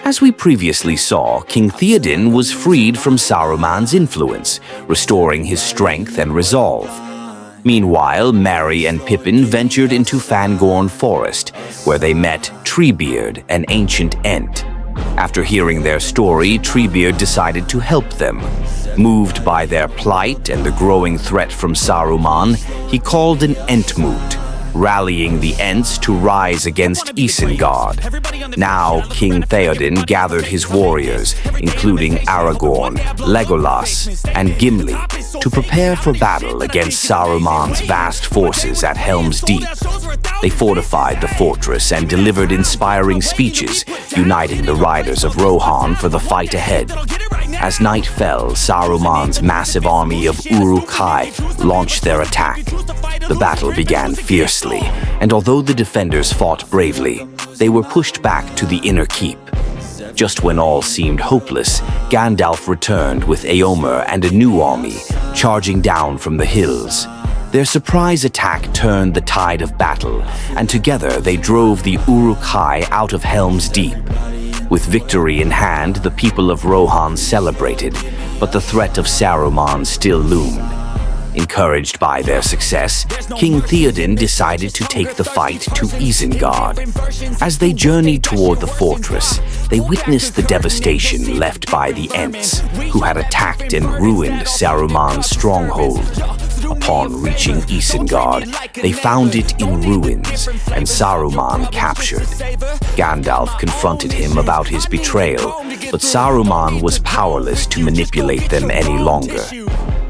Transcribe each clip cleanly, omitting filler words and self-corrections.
As we previously saw, King Théoden was freed from Saruman's influence, restoring his strength and resolve. Meanwhile, Merry and Pippin ventured into Fangorn Forest, where they met Treebeard, an ancient Ent. After hearing their story, Treebeard decided to help them. Moved by their plight and the growing threat from Saruman, he called an Entmoot, rallying the Ents to rise against Isengard. Now, King Théoden gathered his warriors, including Aragorn, Legolas, and Gimli, to prepare for battle against Saruman's vast forces at Helm's Deep. They fortified the fortress and delivered inspiring speeches, uniting the riders of Rohan for the fight ahead. As night fell, Saruman's massive army of Uruk-hai launched their attack. The battle began fiercely, and although the defenders fought bravely, they were pushed back to the inner keep. Just when all seemed hopeless, Gandalf returned with Éomer and a new army, charging down from the hills. Their surprise attack turned the tide of battle, and together they drove the Uruk-hai out of Helm's Deep. With victory in hand, the people of Rohan celebrated, but the threat of Saruman still loomed. Encouraged by their success, King Théoden decided to take the fight to Isengard. As they journeyed toward the fortress, they witnessed the devastation left by the Ents, who had attacked and ruined Saruman's stronghold. Upon reaching Isengard, they found it in ruins and Saruman captured. Gandalf confronted him about his betrayal, but Saruman was powerless to manipulate them any longer.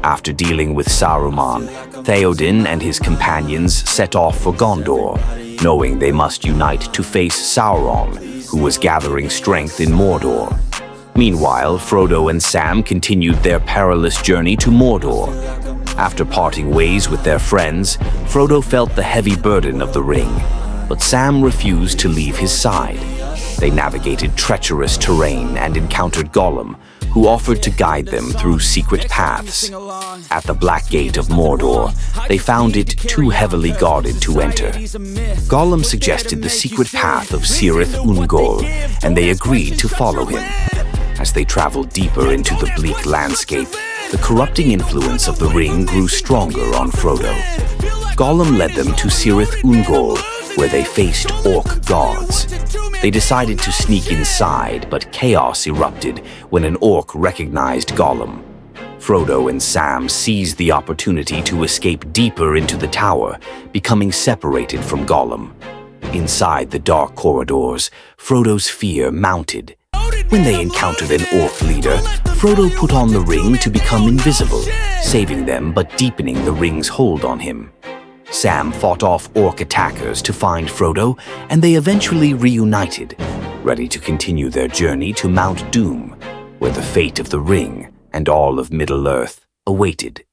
After dealing with Saruman, Théoden and his companions set off for Gondor, knowing they must unite to face Sauron, who was gathering strength in Mordor. Meanwhile, Frodo and Sam continued their perilous journey to Mordor. After parting ways with their friends, Frodo felt the heavy burden of the ring, but Sam refused to leave his side. They navigated treacherous terrain and encountered Gollum, who offered to guide them through secret paths. At the Black Gate of Mordor, they found it too heavily guarded to enter. Gollum suggested the secret path of Cirith Ungol, and they agreed to follow him. As they traveled deeper into the bleak landscape, the corrupting influence of the ring grew stronger on Frodo. Gollum led them to Cirith Ungol, where they faced orc gods. They decided to sneak inside, but chaos erupted when an orc recognized Gollum. Frodo and Sam seized the opportunity to escape deeper into the tower, becoming separated from Gollum. Inside the dark corridors, Frodo's fear mounted. When they encountered an orc leader, Frodo put on the ring to become invisible, saving them but deepening the ring's hold on him. Sam fought off orc attackers to find Frodo, and they eventually reunited, ready to continue their journey to Mount Doom, where the fate of the ring and all of Middle-earth awaited.